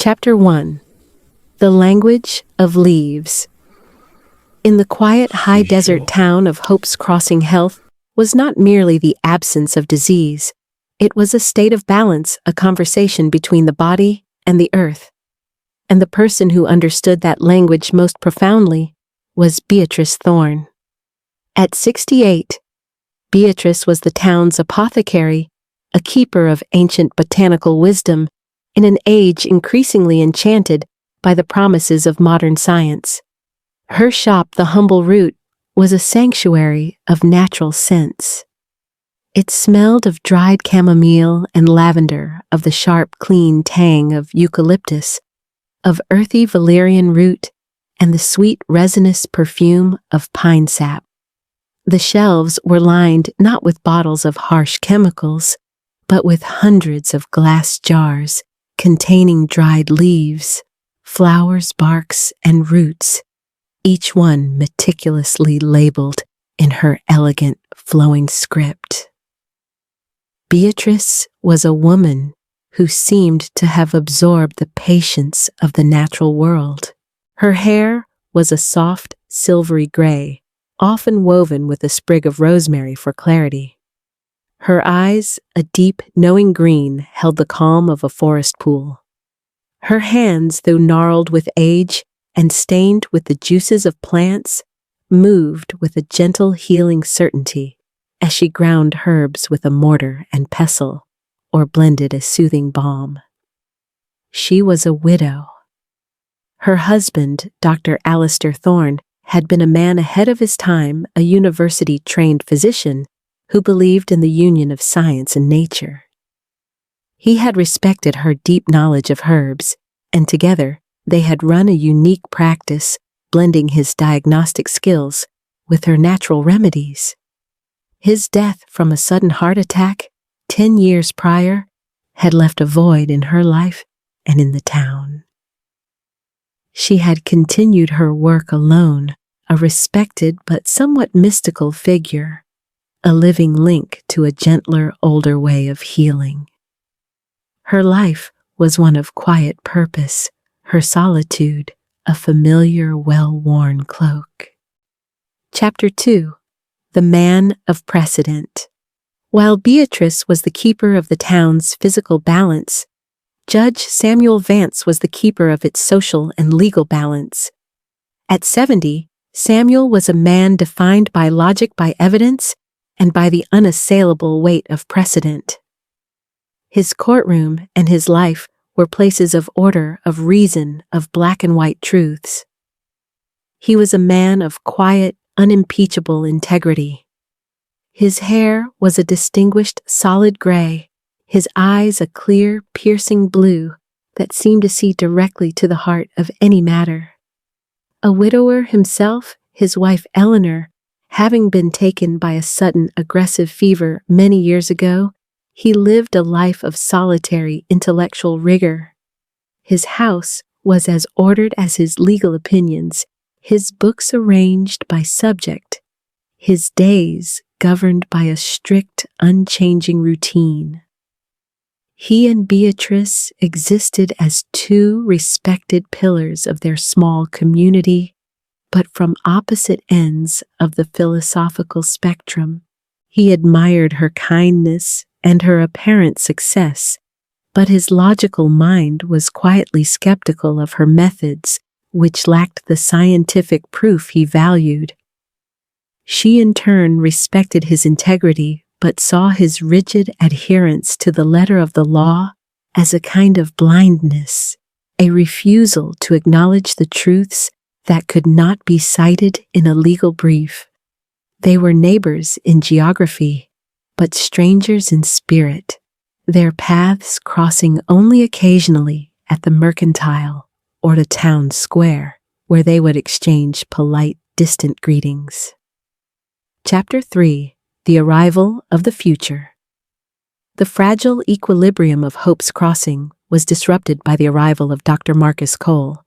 Chapter 1. The Language of Leaves. In the quiet, high-desert town of Hope's Crossing, health was not merely the absence of disease. It was a state of balance, a conversation between the body and the earth. And the person who understood that language most profoundly was Beatrice Thorne. At 68, Beatrice was the town's apothecary, a keeper of ancient botanical wisdom in an age increasingly enchanted by the promises of modern science. Her shop, the Humble Root, was a sanctuary of natural scents. It smelled of dried chamomile and lavender, of the sharp, clean tang of eucalyptus, of earthy valerian root, and the sweet, resinous perfume of pine sap. The shelves were lined not with bottles of harsh chemicals, but with hundreds of glass jars containing dried leaves, flowers, barks, and roots, each one meticulously labeled in her elegant, flowing script. Beatrice was a woman who seemed to have absorbed the patience of the natural world. Her hair was a soft, silvery gray, often woven with a sprig of rosemary for clarity. Her eyes, a deep, knowing green, held the calm of a forest pool. Her hands, though gnarled with age and stained with the juices of plants, moved with a gentle, healing certainty as she ground herbs with a mortar and pestle, or blended a soothing balm. She was a widow. Her husband, Dr. Alistair Thorne, had been a man ahead of his time, a university-trained physician who believed in the union of science and nature. He had respected her deep knowledge of herbs, and together they had run a unique practice, blending his diagnostic skills with her natural remedies. His death from a sudden heart attack 10 years prior had left a void in her life and in the town. She had continued her work alone, a respected but somewhat mystical figure, a living link to a gentler, older way of healing. Her life was one of quiet purpose, her solitude a familiar, well-worn cloak. Chapter 2. The Man of Precedent. While Beatrice was the keeper of the town's physical balance, Judge Samuel Vance was the keeper of its social and legal balance. At 70, Samuel was a man defined by logic, by evidence, and by the unassailable weight of precedent. His courtroom and his life were places of order, of reason, of black and white truths. He was a man of quiet, unimpeachable integrity. His hair was a distinguished, solid gray, his eyes a clear, piercing blue that seemed to see directly to the heart of any matter. A widower himself, his wife Eleanor, having been taken by a sudden aggressive fever many years ago, he lived a life of solitary intellectual rigor. His house was as ordered as his legal opinions, his books arranged by subject, his days governed by a strict, unchanging routine. He and Beatrice existed as two respected pillars of their small community, but from opposite ends of the philosophical spectrum. He admired her kindness and her apparent success, but his logical mind was quietly skeptical of her methods, which lacked the scientific proof he valued. She in turn respected his integrity, but saw his rigid adherence to the letter of the law as a kind of blindness, a refusal to acknowledge the truths that could not be cited in a legal brief. They were neighbors in geography, but strangers in spirit, their paths crossing only occasionally at the mercantile or the town square, where they would exchange polite, distant greetings. Chapter 3. The Arrival of the Future. The fragile equilibrium of Hope's Crossing was disrupted by the arrival of Dr. Marcus Cole.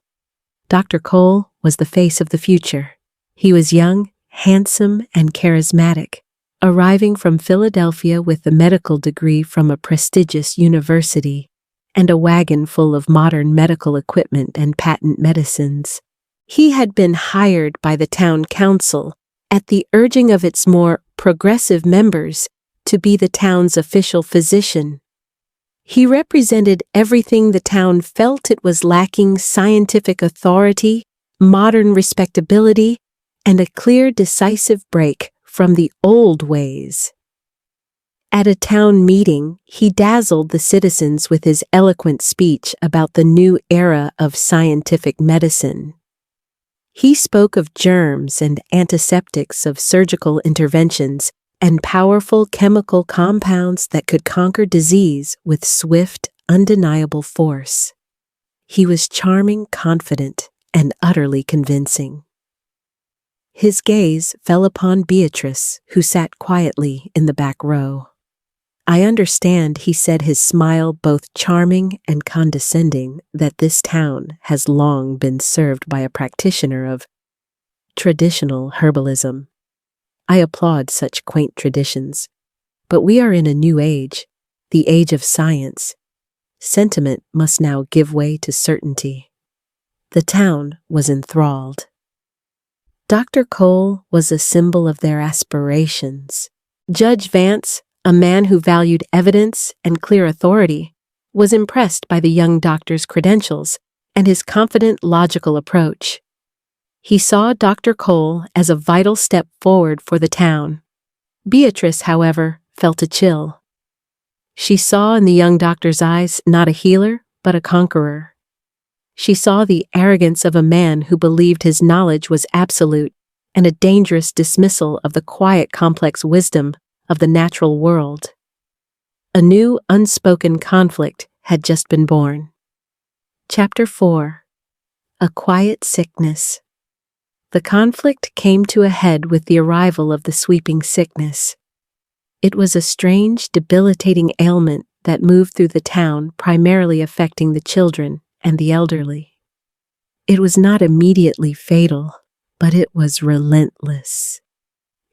Dr. Cole was the face of the future. He was young, handsome, and charismatic, arriving from Philadelphia with a medical degree from a prestigious university and a wagon full of modern medical equipment and patent medicines. He had been hired by the town council, at the urging of its more progressive members, to be the town's official physician. He represented everything the town felt it was lacking: scientific authority, modern respectability, and a clear, decisive break from the old ways. At a town meeting, he dazzled the citizens with his eloquent speech about the new era of scientific medicine. He spoke of germs and antiseptics, of surgical interventions, and powerful chemical compounds that could conquer disease with swift, undeniable force. He was charming, confident, and utterly convincing. His gaze fell upon Beatrice, who sat quietly in the back row. "I understand," he said, his smile both charming and condescending, "that this town has long been served by a practitioner of traditional herbalism. I applaud such quaint traditions, but we are in a new age, the age of science. Sentiment must now give way to certainty." The town was enthralled. Dr. Cole was a symbol of their aspirations. Judge Vance, a man who valued evidence and clear authority, was impressed by the young doctor's credentials and his confident, logical approach. He saw Dr. Cole as a vital step forward for the town. Beatrice, however, felt a chill. She saw in the young doctor's eyes not a healer, but a conqueror. She saw the arrogance of a man who believed his knowledge was absolute, and a dangerous dismissal of the quiet, complex wisdom of the natural world. A new, unspoken conflict had just been born. Chapter 4. A Quiet Sickness. The conflict came to a head with the arrival of the sweeping sickness. It was a strange, debilitating ailment that moved through the town, primarily affecting the children and the elderly. It was not immediately fatal, but it was relentless.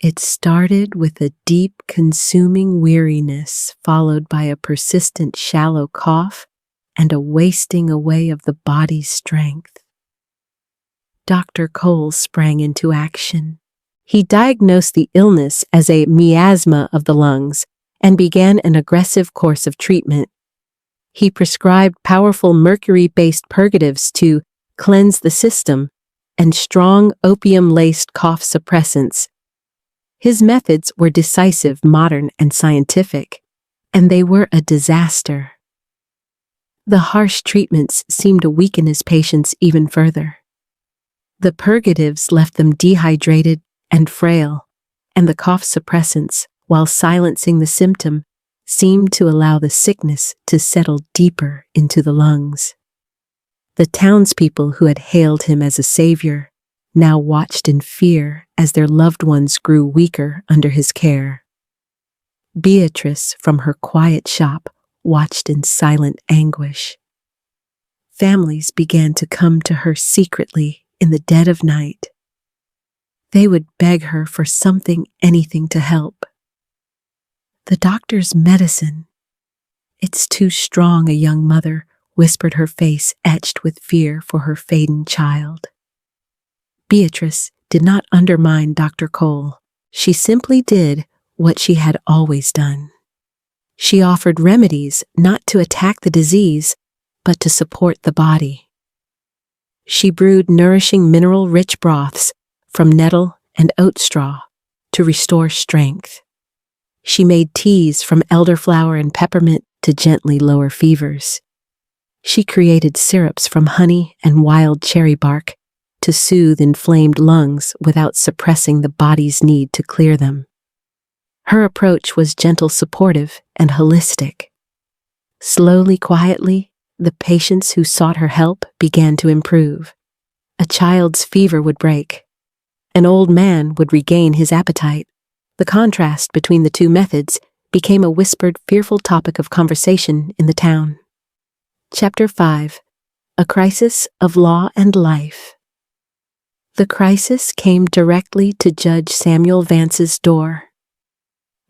It started with a deep, consuming weariness, followed by a persistent, shallow cough and a wasting away of the body's strength. Dr. Cole sprang into action. He diagnosed the illness as a miasma of the lungs and began an aggressive course of treatment. He prescribed powerful mercury-based purgatives to cleanse the system and strong opium-laced cough suppressants. His methods were decisive, modern, and scientific, and they were a disaster. The harsh treatments seemed to weaken his patients even further. The purgatives left them dehydrated and frail, and the cough suppressants, while silencing the symptom, seemed to allow the sickness to settle deeper into the lungs. The townspeople who had hailed him as a savior now watched in fear as their loved ones grew weaker under his care. Beatrice, from her quiet shop, watched in silent anguish. Families began to come to her secretly in the dead of night. They would beg her for something, anything to help. "The doctor's medicine. It's too strong," a young mother whispered, her face etched with fear for her fading child. Beatrice did not undermine Dr. Cole. She simply did what she had always done. She offered remedies not to attack the disease, but to support the body. She brewed nourishing mineral-rich broths from nettle and oat straw to restore strength. She made teas from elderflower and peppermint to gently lower fevers. She created syrups from honey and wild cherry bark to soothe inflamed lungs without suppressing the body's need to clear them. Her approach was gentle, supportive, and holistic. Slowly, quietly, the patients who sought her help began to improve. A child's fever would break. An old man would regain his appetite. The contrast between the two methods became a whispered, fearful topic of conversation in the town. Chapter 5. A Crisis of Law and Life. The crisis came directly to Judge Samuel Vance's door.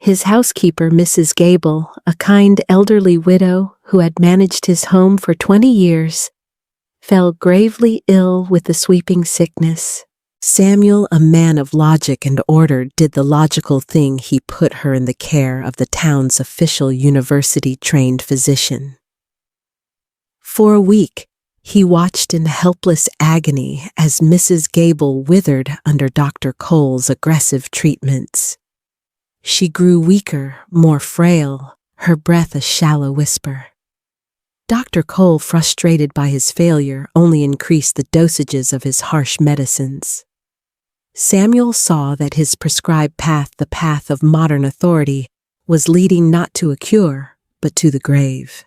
His housekeeper, Mrs. Gable, a kind elderly widow who had managed his home for 20 years, fell gravely ill with the sweeping sickness. Samuel, a man of logic and order, did the logical thing. He put her in the care of the town's official university-trained physician. For a week, he watched in helpless agony as Mrs. Gable withered under Dr. Cole's aggressive treatments. She grew weaker, more frail, her breath a shallow whisper. Dr. Cole, frustrated by his failure, only increased the dosages of his harsh medicines. Samuel saw that his prescribed path, the path of modern authority, was leading not to a cure, but to the grave.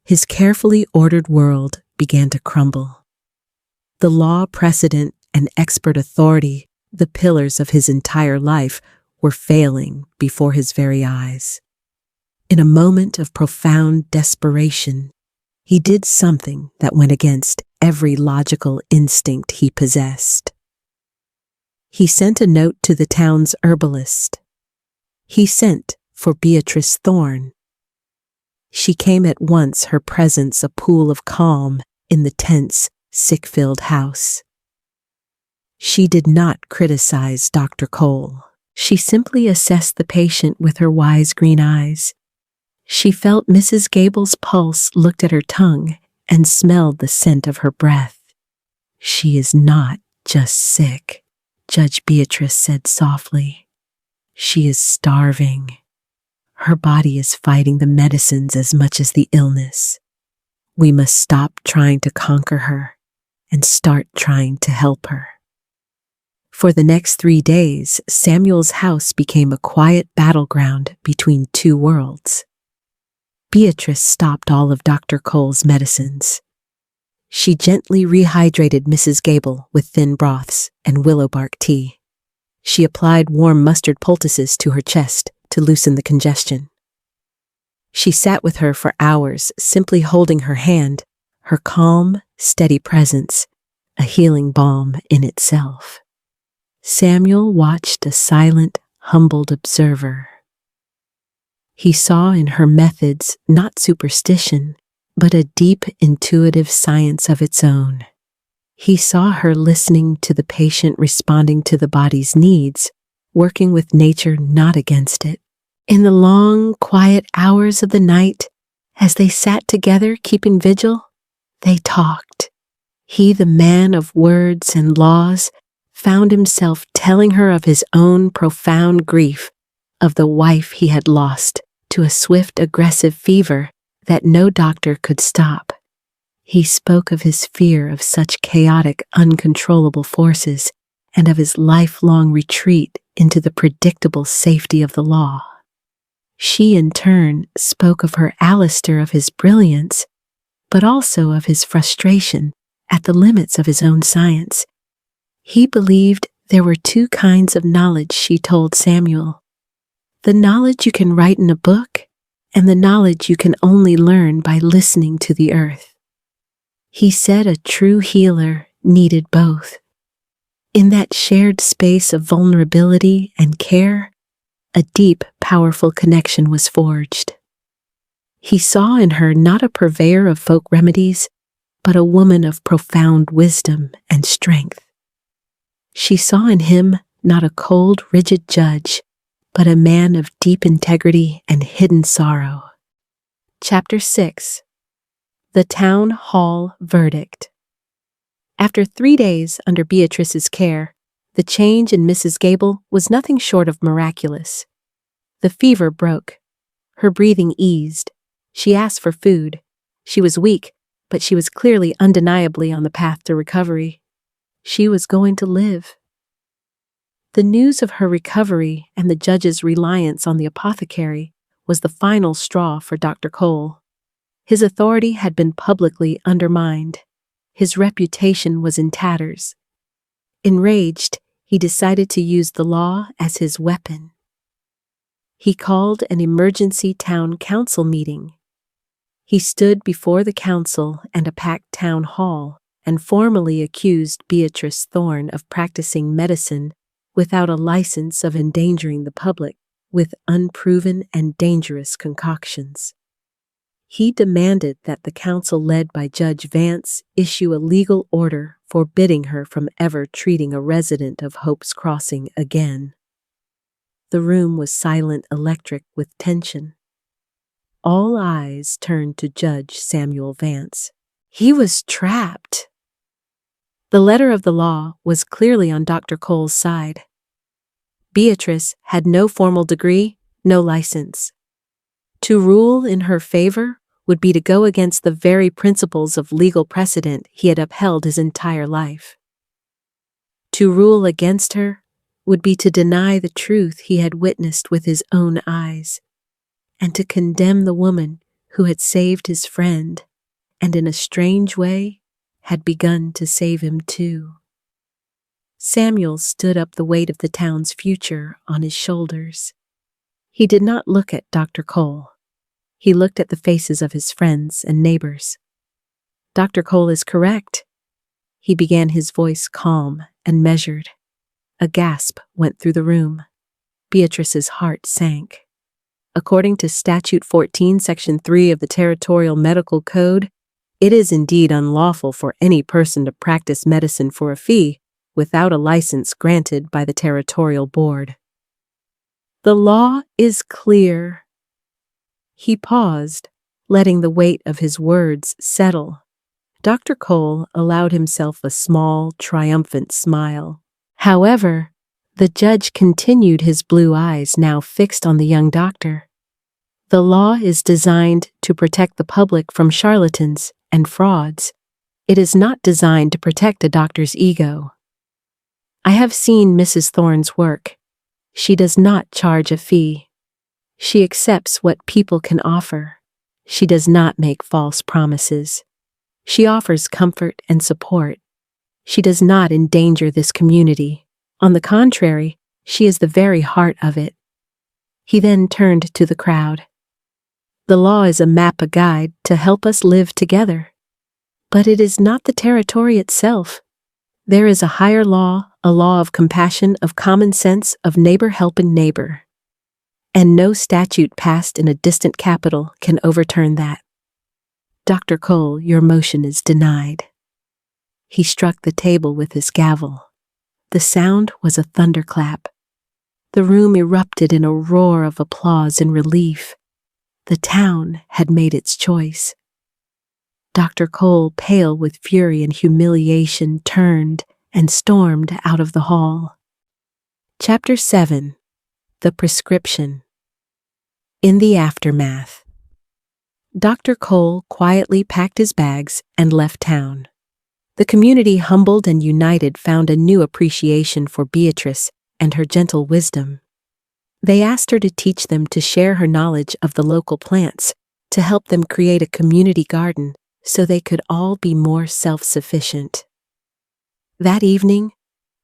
His carefully ordered world began to crumble. The law, precedent, and expert authority, the pillars of his entire life, were failing before his very eyes. In a moment of profound desperation, he did something that went against every logical instinct he possessed. He sent a note to the town's herbalist. He sent for Beatrice Thorne. She came at once, her presence a pool of calm in the tense, sick-filled house. She did not criticize Dr. Cole. She simply assessed the patient with her wise green eyes. She felt Mrs. Gable's pulse, looked at her tongue, and smelled the scent of her breath. "She is not just sick," Judge Beatrice said softly. "She is starving. Her body is fighting the medicines as much as the illness. We must stop trying to conquer her and start trying to help her." For the next 3 days, Samuel's house became a quiet battleground between two worlds. Beatrice stopped all of Dr. Cole's medicines. She gently rehydrated Mrs. Gable with thin broths and willow bark tea. She applied warm mustard poultices to her chest to loosen the congestion. She sat with her for hours, simply holding her hand, her calm, steady presence, a healing balm in itself. Samuel watched, a silent, humbled observer. He saw in her methods not superstition, but a deep, intuitive science of its own. He saw her listening to the patient, responding to the body's needs, working with nature, not against it. In the long, quiet hours of the night, as they sat together keeping vigil, they talked. He, the man of words and laws, found himself telling her of his own profound grief, of the wife he had lost to a swift, aggressive fever that no doctor could stop. He spoke of his fear of such chaotic, uncontrollable forces, and of his lifelong retreat into the predictable safety of the law. She, in turn, spoke of her Alistair, of his brilliance, but also of his frustration at the limits of his own science. He believed there were two kinds of knowledge, she told Samuel. The knowledge you can write in a book, and the knowledge you can only learn by listening to the earth. He said a true healer needed both. In that shared space of vulnerability and care, a deep, powerful connection was forged. He saw in her not a purveyor of folk remedies, but a woman of profound wisdom and strength. She saw in him not a cold, rigid judge, but a man of deep integrity and hidden sorrow. Chapter 6. The Town Hall Verdict. After 3 days under Beatrice's care, the change in Mrs. Gable was nothing short of miraculous. The fever broke. Her breathing eased. She asked for food. She was weak, but she was clearly undeniably on the path to recovery. She was going to live. The news of her recovery and the judge's reliance on the apothecary was the final straw for Dr. Cole. His authority had been publicly undermined. His reputation was in tatters. Enraged, he decided to use the law as his weapon. He called an emergency town council meeting. He stood before the council and a packed town hall and formally accused Beatrice Thorne of practicing medicine without a license, of endangering the public, with unproven and dangerous concoctions. He demanded that the council led by Judge Vance issue a legal order forbidding her from ever treating a resident of Hope's Crossing again. The room was silent, electric with tension. All eyes turned to Judge Samuel Vance. He was trapped. The letter of the law was clearly on Dr. Cole's side. Beatrice had no formal degree, no license. To rule in her favor would be to go against the very principles of legal precedent he had upheld his entire life. To rule against her would be to deny the truth he had witnessed with his own eyes, and to condemn the woman who had saved his friend, and in a strange way had begun to save him too. Samuel stood up, the weight of the town's future on his shoulders. He did not look at Dr. Cole. He looked at the faces of his friends and neighbors. Dr. Cole is correct. He began, his voice calm and measured. A gasp went through the room. Beatrice's heart sank. According to Statute 14, Section 3 of the Territorial Medical Code, it is indeed unlawful for any person to practice medicine for a fee without a license granted by the Territorial Board. The law is clear. He paused, letting the weight of his words settle. Dr. Cole allowed himself a small, triumphant smile. However, the judge continued, his blue eyes now fixed on the young doctor. The law is designed to protect the public from charlatans and frauds. It is not designed to protect a doctor's ego. I have seen Mrs. Thorne's work. She does not charge a fee. She accepts what people can offer. She does not make false promises. She offers comfort and support. She does not endanger this community. On the contrary, she is the very heart of it. He then turned to the crowd. The law is a map, a guide to help us live together. But it is not the territory itself. There is a higher law, a law of compassion, of common sense, of neighbor helping neighbor. And no statute passed in a distant capital can overturn that. Dr. Cole, your motion is denied. He struck the table with his gavel. The sound was a thunderclap. The room erupted in a roar of applause and relief. The town had made its choice. Dr. Cole, pale with fury and humiliation, turned and stormed out of the hall. Chapter 7. The Prescription. In the aftermath. Dr. Cole quietly packed his bags and left town. The community, humbled and united, found a new appreciation for Beatrice and her gentle wisdom. They asked her to teach them, to share her knowledge of the local plants, to help them create a community garden so they could all be more self-sufficient. That evening,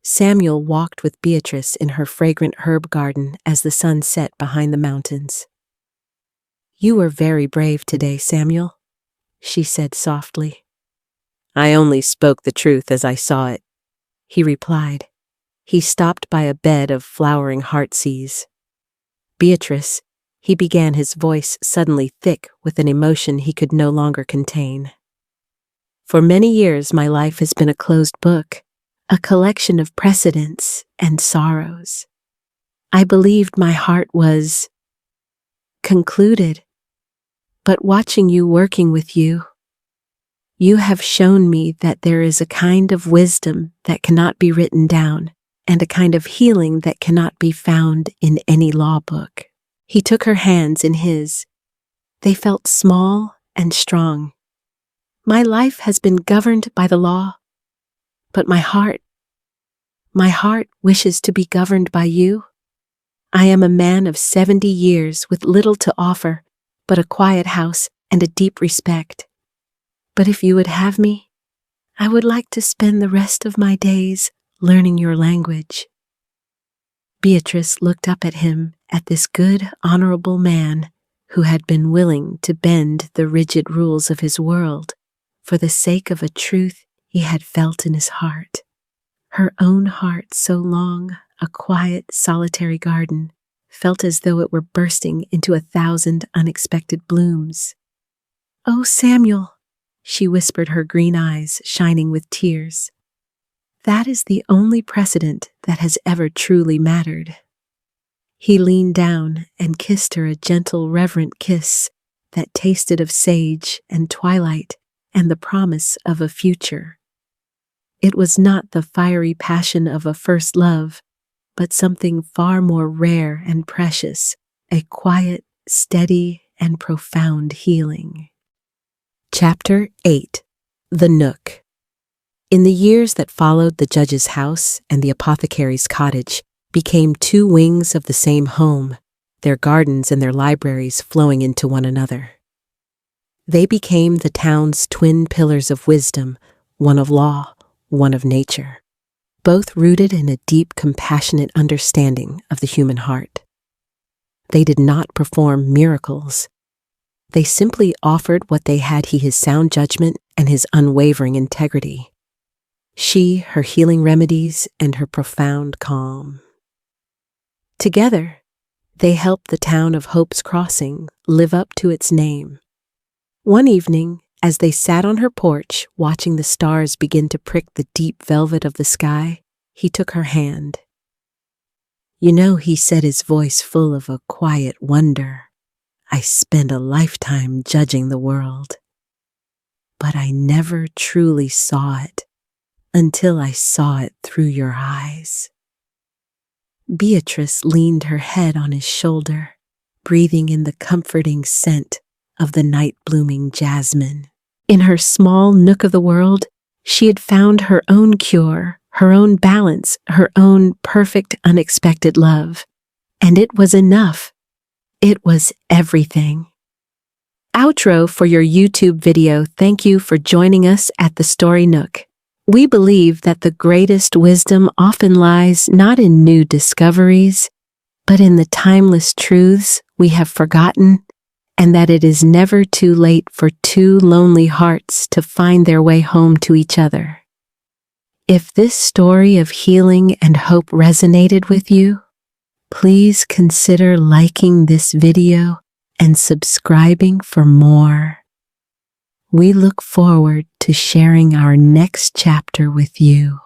Samuel walked with Beatrice in her fragrant herb garden as the sun set behind the mountains. "You were very brave today, Samuel," she said softly. "I only spoke the truth as I saw it," he replied. He stopped by a bed of flowering heartsease. "Beatrice," he began, his voice suddenly thick with an emotion he could no longer contain. "For many years my life has been a closed book, a collection of precedents and sorrows. I believed my heart was concluded. But watching you, working with you, you have shown me that there is a kind of wisdom that cannot be written down, and a kind of healing that cannot be found in any law book." He took her hands in his. They felt small and strong. "My life has been governed by the law, but my heart wishes to be governed by you. I am a man of 70 years with little to offer but a quiet house and a deep respect. But if you would have me, I would like to spend the rest of my days learning your language." Beatrice looked up at him, at this good, honorable man who had been willing to bend the rigid rules of his world for the sake of a truth he had felt in his heart. Her own heart, so long a quiet, solitary garden, felt as though it were bursting into 1,000 unexpected blooms. "Oh, Samuel," she whispered, her green eyes shining with tears. "That is the only precedent that has ever truly mattered." He leaned down and kissed her a gentle, reverent kiss that tasted of sage and twilight and the promise of a future. It was not the fiery passion of a first love, but something far more rare and precious, a quiet, steady, and profound healing. Chapter 8. The Nook. In the years that followed, the judge's house and the apothecary's cottage became two wings of the same home, their gardens and their libraries flowing into one another. They became the town's twin pillars of wisdom, one of law, one of nature, both rooted in a deep, compassionate understanding of the human heart. They did not perform miracles. They simply offered what they had: his sound judgment and his unwavering integrity. She, her healing remedies, and her profound calm. Together, they helped the town of Hope's Crossing live up to its name. One evening, as they sat on her porch, watching the stars begin to prick the deep velvet of the sky, he took her hand. "You know," he said, his voice full of a quiet wonder, "I spent a lifetime judging the world. But I never truly saw it until I saw it through your eyes." Beatrice leaned her head on his shoulder, breathing in the comforting scent of the night-blooming jasmine. In her small nook of the world, she had found her own cure, her own balance, her own perfect, unexpected love. And it was enough. It was everything. Outro for your YouTube video. Thank you for joining us at the Story Nook. We believe that the greatest wisdom often lies not in new discoveries, but in the timeless truths we have forgotten, and that it is never too late for two lonely hearts to find their way home to each other. If this story of healing and hope resonated with you, please consider liking this video and subscribing for more. We look forward to sharing our next chapter with you.